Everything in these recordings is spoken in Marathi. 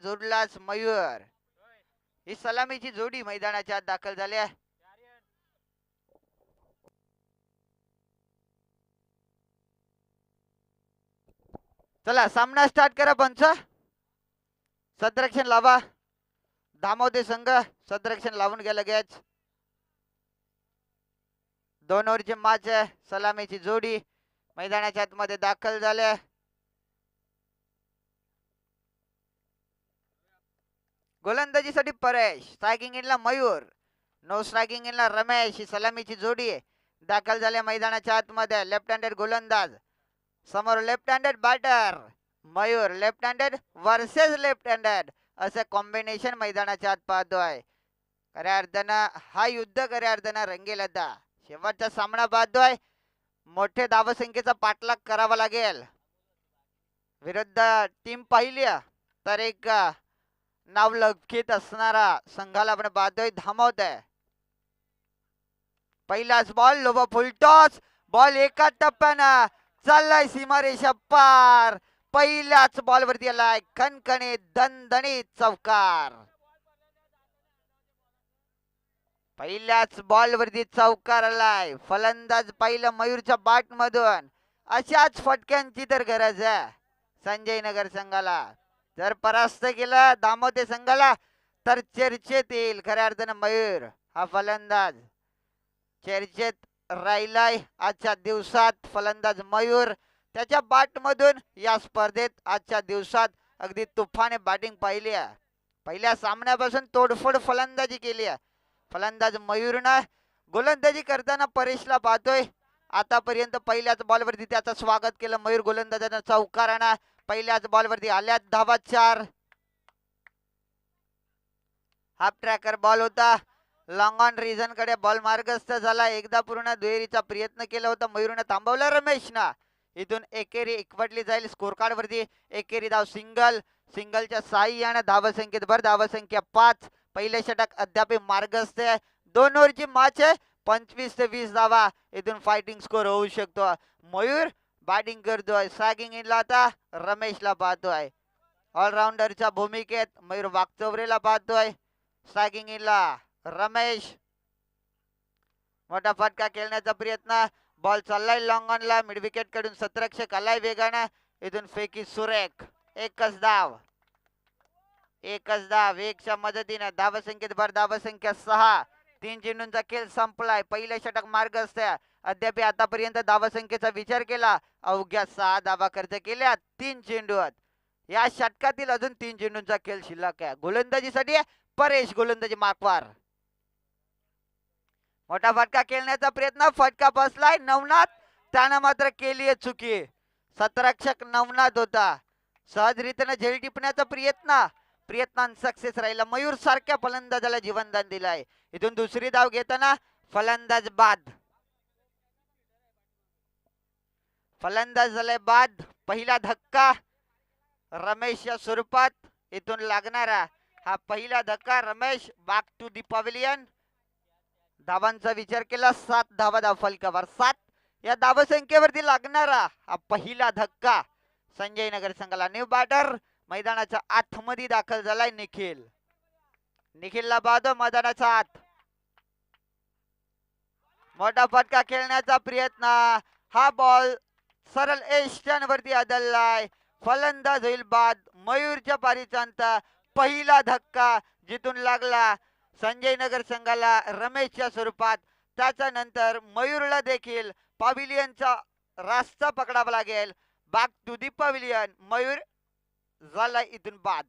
जोडलाच मयूर. ही सलामीची जोडी मैदानाच्या आत दाखल झाली आहे. चला सामना स्टार्ट करा. पंच सदरक्षण लावा. धामोदे संघ सदरक्षण लावून गेला लगेच. 2 ओव्हरची मॅच आहे. सलामीची जोडी मैदानाच्या आतमध्ये दाखल झाल्या. गोलंदाजीसाठी परेश, स्ट्रायकिंग इनला मयूर, नो स्ट्रायकिंग इनला रमेश. ही सलामीची जोडी दाखल झाल्या मैदानाच्या आतमध्ये. लेफ्ट हँडेड गोलंदाज समोर, left handed batter Mayur, left handed versus left handed असं कॉम्बिनेशन मैदानाच्या आत पाहतोय. खऱ्या अर्थानं हा युद्ध खऱ्या अर्थानं रंगेल. आता शेवटचा सामना पाहतोय. मोठे धावसंख्येचा पाठलाग करावा लागेल. विरुद्ध टीम पाहिली तर एक नाव लौकिक असणारा संघाला आपण पाहतोय. धामवत आहे. पहिलाच बॉल, लोबो फुलटॉस. बॉल एका टप्प्यानं चाललाय सीमारेषा पार. पहिल्याच बॉल वरती आलाय खणखणीत दणदणीत चौकार. पहिल्याच बॉल वरती चौकार आलाय. फलंदाज पाहिलं मयूरच्या बॅट मधून. अशाच फटक्यांची तर गरज आहे संजय नगर संघाला. जर परास्त केलं दामोदे संघाला तर चर्चेत येईल. खऱ्या अर्थानं मयूर हा फलंदाज चर्चेत राहिलाय आजच्या दिवसात. फलंदाज मयूर त्याच्या बॅट मधून या स्पर्धेत आजच्या दिवसात अगदी तुफाने बॅटिंग पाहिली आहे. पहिल्या सामन्यापासून तोडफोड फलंदाजी केली आहे फलंदाज मयूरनं. गोलंदाजी करताना परेशला पाहतोय. आतापर्यंत पहिल्याच बॉलवरती त्याचं स्वागत केलं मयूर गोलंदाजानं. चौकारानं पहिल्याच बॉलवरती आल्यात धावा 4. हाफ ट्रॅकर बॉल होता. लॉंग ऑन रिझन कडे बॉल मार्गस्थ झाला. एकदा पूर्ण दुहेरीचा प्रयत्न केला होता मयूरनं, थांबवलं रमेशनं. इथून एकेरी एकवटली जाईल. स्कोर कार्ड वरती एकेरी धाव सिंगल. सिंगलच्या साह्यानं धावसंख्येत भर. धावसंख्या 5. पहिले षटक अद्याप मार्गस्थ आहे. 2 ओव्हरची मॅच आहे. 25 ते 20 धावा इथून फायटिंग स्कोर होऊ शकतो. मयूर बॅटिंग करतोय. स्ट्रायकिंग इनला आता रमेशला पाहतोय. ऑलराऊंडरच्या भूमिकेत मयूर वागचौरेला पाहतोय. स्ट्रायकिंग इनला रमेश. मोठा फटका खेळण्याचा प्रयत्न. बॉल चाललाय लॉंग ऑनला. मिड विकेट कडून सतरक्षक आलाय वेगानं. इथून फेकी सुरेख. एकच धाव. एकच धाव. एकच्या मदतीने धावसंख्येत भर. धावसंख्या 6. 3 चेंडूंचा खेळ संपलाय. पहिले षटक मार्गस्थ. अद्याप आतापर्यंत धावसंख्येचा विचार केला अवघ्या 6 धावा खर्च केल्या 3 चेंडूत. या षटकातील अजून 3 चेंडूंचा खेळ शिल्लक आहे. गोलंदाजीसाठी परेश गोलंदाजी मार्कवर. मोठा फटका खेळण्याचा प्रयत्न. फटका बसलाय नवनाथ. त्यानं मात्र केली चुकी. सतरक्षक नवनाथ होता. सहजरीतीने झेल टिपण्याचा प्रयत्न सक्सेस राहिला. मयूर सारख्या फलंदाजाला जीवनदान दिलाय. इथून दुसरी धाव घेताना फलंदाज बाद. फलंदाज झालाय बाद. पहिला धक्का रमेशच्या स्वरूपात इथून लागणारा हा पहिला धक्का. Ramesh back to the pavilion. धावांचा विचार केला 7 धावा धाव फलकावर. 7 या धावसंख्येवरती लागणारा हा पहिला धक्का संजय नगर संघाला. न्यू बॅटर मैदानाच्या आतमध्ये दाखल झालाय निखिल. निखिलला पाहतो मैदानाच्या आत. मोठा फटका खेळण्याचा प्रयत्न. हा बॉल सरळ एस्टन वरती आदळलाय. फलंदाज होईल बाद. मयूरच्या पारीचा अंत. पहिला धक्का जिथून लागला संजय नगर संघाला रमेशच्या स्वरूपात. त्याच्यानंतर मयूरला देखील पॅव्हिलियनचा रास्ता पकडावा लागेल. Back to the pavilion. Mayur झाला इथून बाद.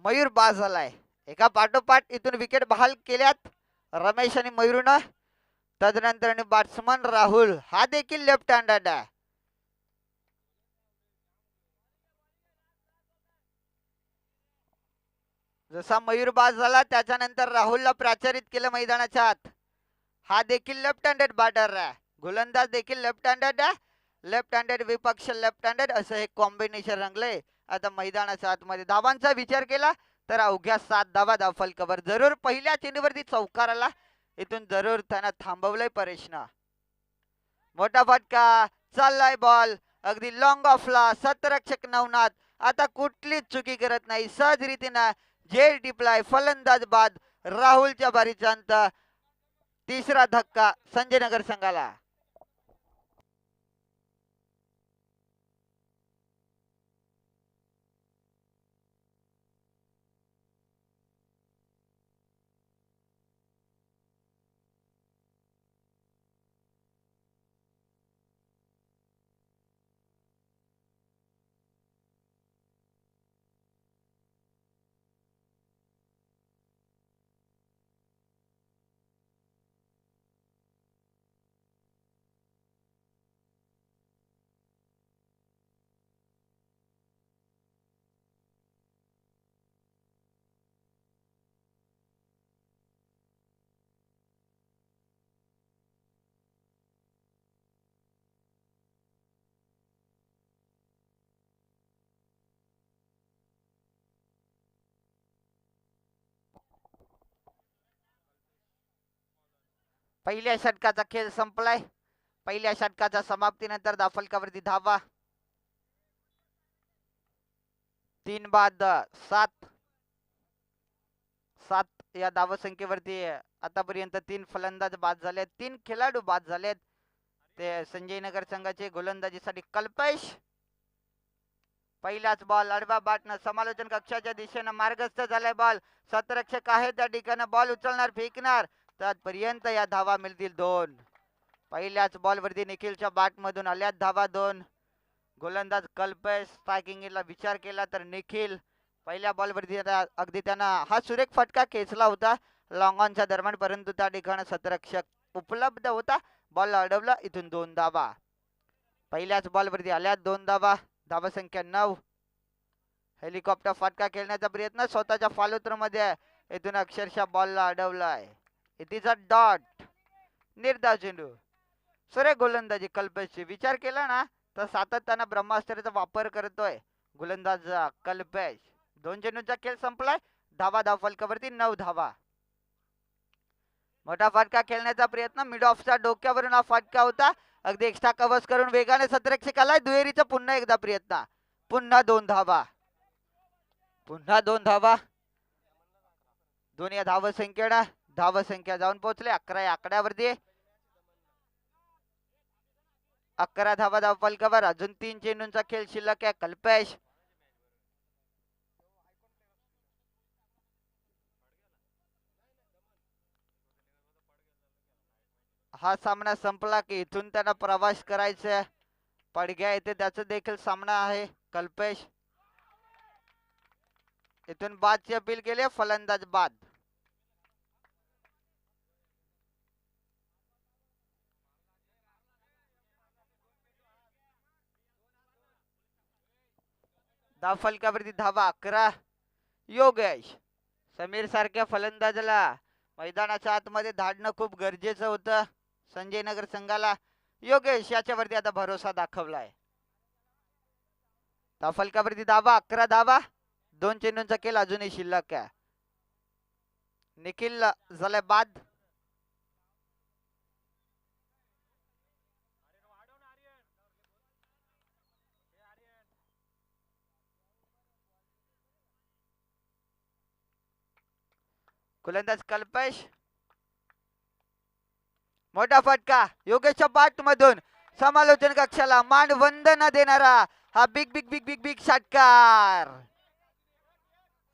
मयूर बाद झालाय. एका पाठोपाठ इथून विकेट बहाल केल्यात रमेश आणि मयूरनं. तदनंतर बॅट्समन राहुल हा देखील लेफ्ट हँडेड आहे. जसा मयूर बाद झाला त्याच्यानंतर राहुलला प्राचारित केलं मैदानाच्या आत. हा देखील लेफ्ट हँडेड बॅटर आहे. गोलंदाज देखील लेफ्ट हँडेड आहे. लेफ्ट हँडेड विपक्ष लेफ्ट हँडेड असं हे कॉम्बिनेशन रंगलंय आता मैदानाच्या आतमध्ये. धावांचा विचार केला तर अवघ्या 7 धावा धावफलकावर. जरूर पहिल्या चेंडूवरती चौकार आला, इथून जरूर त्यांना थांबवलंय परेशना. मोठा फटका, चाललाय बॉल अगदी लॉंग ऑफला. सतरक्षक नवनाथ आता कुठलीच चुकी करत नाही, सहज रीतीनं झेल टिपलाय. फलंदाज बाद. राहुलच्या बारीचा अंत. तिसरा धक्का संजयनगर संघाला. पहिल्या षटकाचा खेळ संपलाय. पहिल्या षटकाच्या समाप्तीनंतर धावफलकावरती धावा 3 बाद 7 या धावसंख्येवरती आतापर्यंत 3 फलंदाज बाद झालेत, 3 खेळाडू बाद झालेत. ते संजयनगर संघाचे गोलंदाजीसाठी कल्पेश. पहिलाच बॉल आडवा बाटनं समालोचन कक्षाच्या दिशेनं मार्गस्थ झालाय. बॉल सतरक्षक आहे त्या ठिकाणी, बॉल उचलणार फेकणार त्यापर्यंत या धावा मिळतील 2. पहिल्याच बॉल वरती निखिलच्या बॅट मधून आल्यात धावा 2. गोलंदाज कल्पेश स्ट्रायकिंगला विचार केला तर निखिल पहिल्या बॉल वरती अगदी त्यांना हा सुरेख फटका खेचला होता लॉंग ऑनच्या दरम्यान, परंतु त्या ठिकाणी सतरक्षक उपलब्ध होता. बॉल अडवला, इथून 2 धावा. पहिल्याच बॉल वरती आल्यात 2 धावा. धावा संख्या 9. हेलिकॉप्टर फटका खेळण्याचा प्रयत्न स्वतःच्या फॉलोथ्रो मध्ये, इथून अक्षरशः बॉलला अडवलाय. It is a dot. निर्धाव चेंडू. सुरेख गोलंदाजी कल्पेशची. विचार केला ना तर सातत्यानं ब्रह्मास्त्राचा वापर करतोय गोलंदाज कल्पेश. 2 चेंडूंचा खेळ संपलाय. धावा धावफलकावरती 9 धावा. मोठा फटका खेळण्याचा प्रयत्न मिड ऑफच्या डोक्यावरून हा फटका होता. अगदी एक्स्ट्रा कव्हर्स करून वेगाने सतरक्षकाला दुहेरीचा पुन्हा एकदा प्रयत्न. पुन्हा 2 धावा. पुन्हा 2 धावा. दोन्ही धावसंख्येनं धावसंख्या जाऊन पोहोचले 11 या आकड्यावरती. 11 धावा धावफलकावर. अजून 3 चेंडूंचा खेळ शिल्लक आहे. कल्पेश हा सामना संपला की इथून त्यांना प्रवास करायचा. पडघ्या येथे त्याचा देखील सामना आहे. कल्पेश इथून बादची अपील केली. फलंदाज बाद. धावफलकावरती धावा 11. योगेश समीर सारख्या फलंदाजाला मैदानाच्या आतमध्ये धाडणं खूप गरजेचं होतं संजयनगर संघाला. योगेश याच्यावरती आता भरोसा दाखवलाय. धावफलकावरती धावा 11 धावा. 2 चेंडूंचा खेळ अजूनही शिल्लक आहे. निखिल झालाय बाद. गोलंदाज कल्पेश. मोठा फटका योगेशच्या बॅट मधून समालोचन कक्षाला मानवंदना देणारा हा big big big big big षटकार.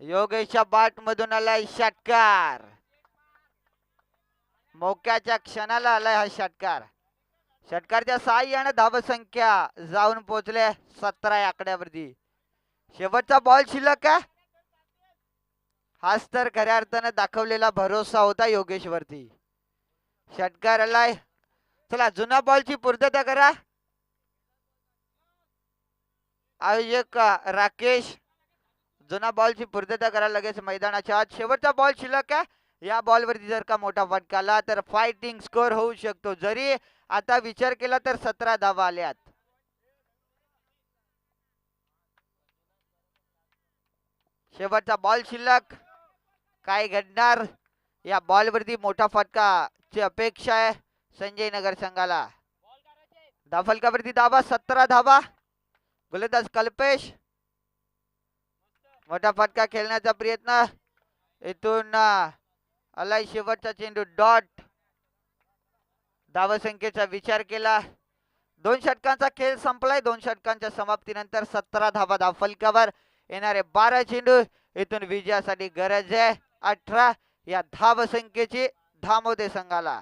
योगेशच्या बॅट मधून आलाय षटकार. मोक्याच्या क्षणाला आलाय हा षटकार. षटकारच्या साहाय्याने धावसंख्या जाऊन पोहोचले 17 या आकड्यावरती. शेवटचा बॉल शिल्लक आहे. हाच तर खऱ्या अर्थाने दाखवलेला भरोसा होता योगेश वरती. षटकार आलाय. चला जुना बॉलची पूर्तता करा. आयोजक राकेश जुना बॉलची पूर्तता करा लगेच मैदानाच्या आत. शेवटचा बॉल शिल्लक आहे. या बॉल वरती जर का मोठा फटका आला तर फायटिंग स्कोर होऊ शकतो. जरी आता विचार केला तर 17 धावा आल्यात. शेवटचा बॉल शिल्लक. काय घडणार या बॉल वरती मोठा फटकाची अपेक्षा आहे संजय नगर संघाला. धाफलकावरती धावा 17 धावा. गोलंदाज कल्पेश मोठा फटका खेळण्याचा प्रयत्न. इथून आलाय शेवटचा चेंडू डॉट. धावसंख्येचा विचार केला. 2 षटकांचा खेळ संपलाय. 2 षटकांच्या समाप्तीनंतर 17 धावा धावफलकावर. येणारे 12 चेंडू. इथून विजयासाठी गरज आहे 18 या धावसंख्येची धामोदे संघाला.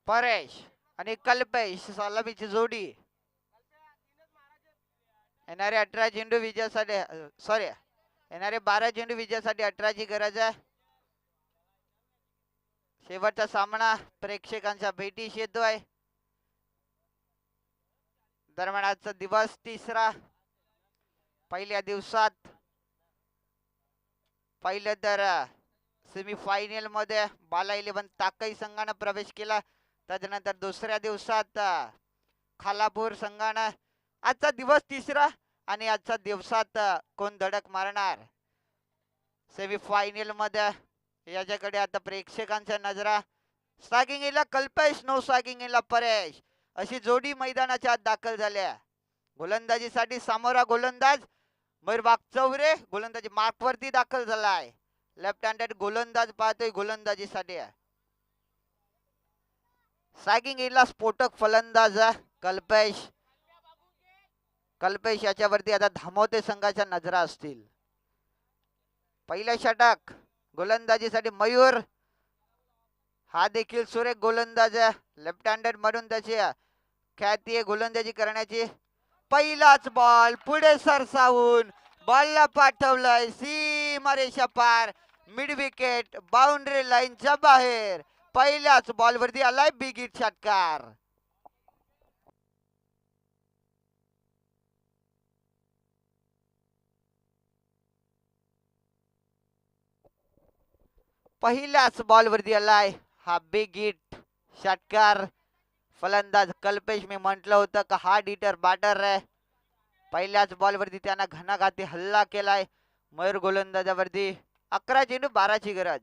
परेश आणि कल्पेश सलामीची जोडी. येणारे 18 चेंडू विजयासाठी सॉरी येणारे 12 चेंडू विजयासाठी 18ची गरज आहे. शेवटचा सामना प्रेक्षकांच्या भेटीस येतोय. दरम्यान आजचा दिवस तिसरा. पहिल्या दिवसात पहिलं तर सेमीफायनल मध्ये बाला 11 ताकई संघानं प्रवेश केला. त्यानंतर दुसऱ्या दिवसात खालापूर संघानं. आजचा दिवस तिसरा आणि आजच्या दिवसात कोण धडक मारणार सेमीफायनल मध्ये याच्याकडे आता प्रेक्षकांच्या नजरा. स्ट्रायकिंगला कल्पेश, नो स्ट्रायकिंगला परेश अशी जोडी मैदानाच्या आत दाखल झाल्या. गोलंदाजीसाठी सामोरा गोलंदाज मयूर वागचौरे गोलंदाजी मार्क वरती दाखल झालाय. लेफ्ट हँडेड गोलंदाज पाहतोय गोलंदाजीसाठी. स्ट्रायकिंगला स्फोटक फलंदाज कल्पेश. कल्पेश याच्यावरती आता धामोते संघाच्या नजरा असतील. पहिल्या षटक गोलंदाजीसाठी मयूर. हा देखील सुरेख गोलंदाज लेफ्ट हँडेड म्हणून त्याची ख्याती आहे गोलंदाजी करण्याची. पहिलाच बॉल पुढे सरसावून बॉलला पाठवलंय सीमारेषा पार. मिड विकेट बाउंड्री लाईनच्या बाहेर. पहिल्याच बॉल वरती आलाय बिग हिट षटकार. पहिल्याच बॉल वरती आलाय हा बिग हिट षटकार. फलंदाज कल्पेश, मी म्हटलं होतं का हार्ड हिटर बॅटर आहे. पहिल्याच बॉल वरती त्यांना घणाघाती हल्ला केलाय मयूर गोलंदाजावरती. 11 चेंडू 12ची गरज.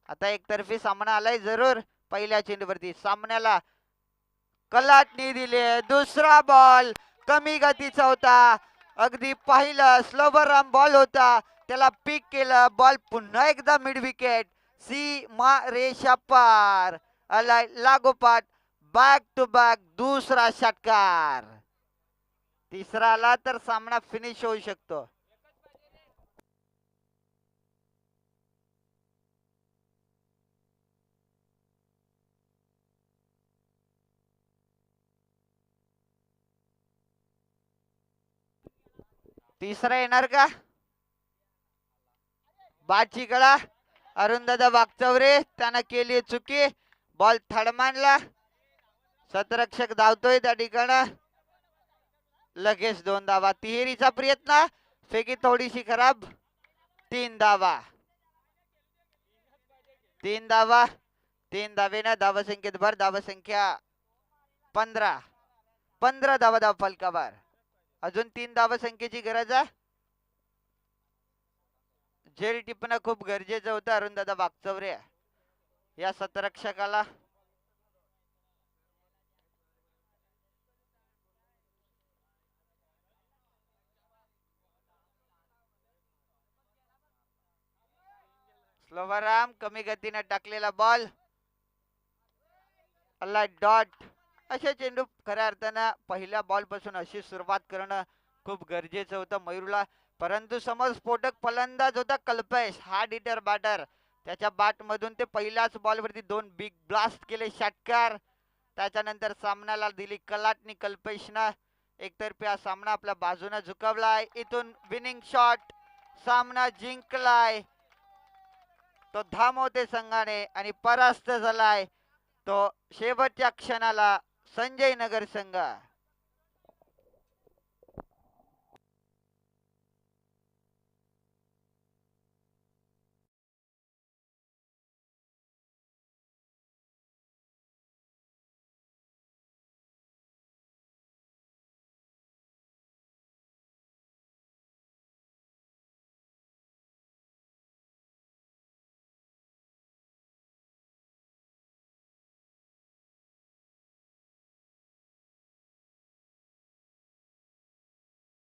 आता एकतर्फी सामना आलाय जरूर. पहिल्या चेंडूवरती सामन्याला कलाटणी दिली. दुसरा बॉल कमी गतीचा होता. अगदी पाहिलं स्लोवर राम बॉल होता, त्याला पिक केलं. बॉल पुन्हा एकदा मिड विकेट सीमा रेषा पार. आलाय लागोपाठ बॅक टू बॅक दुसरा षटकार. तिसरा आला तर सामना फिनिश होऊ शकतो. तिसरा येणार का? बाची गळा अरुणदादा वागचौरे त्यानं केली चुकी. बॉल थडमानला. शतरक्षक धावतोय त्या ठिकाणी. लगेच 2 धावा. तिहेरीचा प्रयत्न. फेकी थोडीशी खराब. 3 धावा. 3 धावा. 3 धावेनं धावसंख्येत भर. धावसंख्या 15. 15 धावा धाव फलकावर. अजून 3 धावसंख्येची गरज आहे. झेल टिपणं खूप गरजेचं होतं अरुणदादा वागचौरे या सतरक्षकाला. स्लोवराम कमी गतीने टाकलेला बॉल अल्ला डॉट. असे चेंडू खऱ्या अर्थानं पहिल्या बॉल पासून अशी सुरुवात करणं खूप गरजेचं होतं मयूरला. परंतु समोर स्फोटक फलंदाज होता कल्पेश हार्ड हिटर बॅटर. त्याच्या बॅट मधून ते पहिल्याच बॉल वरती 2 बिग ब्लास्ट केले षटकार. त्याच्यानंतर सामन्याला दिली कलाटणी कल्पेशनं. एकतर्फी हा सामना आपल्या बाजूने झुकवलाय. इथून विनिंग शॉट सामना जिंकलाय तो धामोते संघाने आणि परास्त झालाय तो शेवटच्या क्षणाला संजय नगर संघ.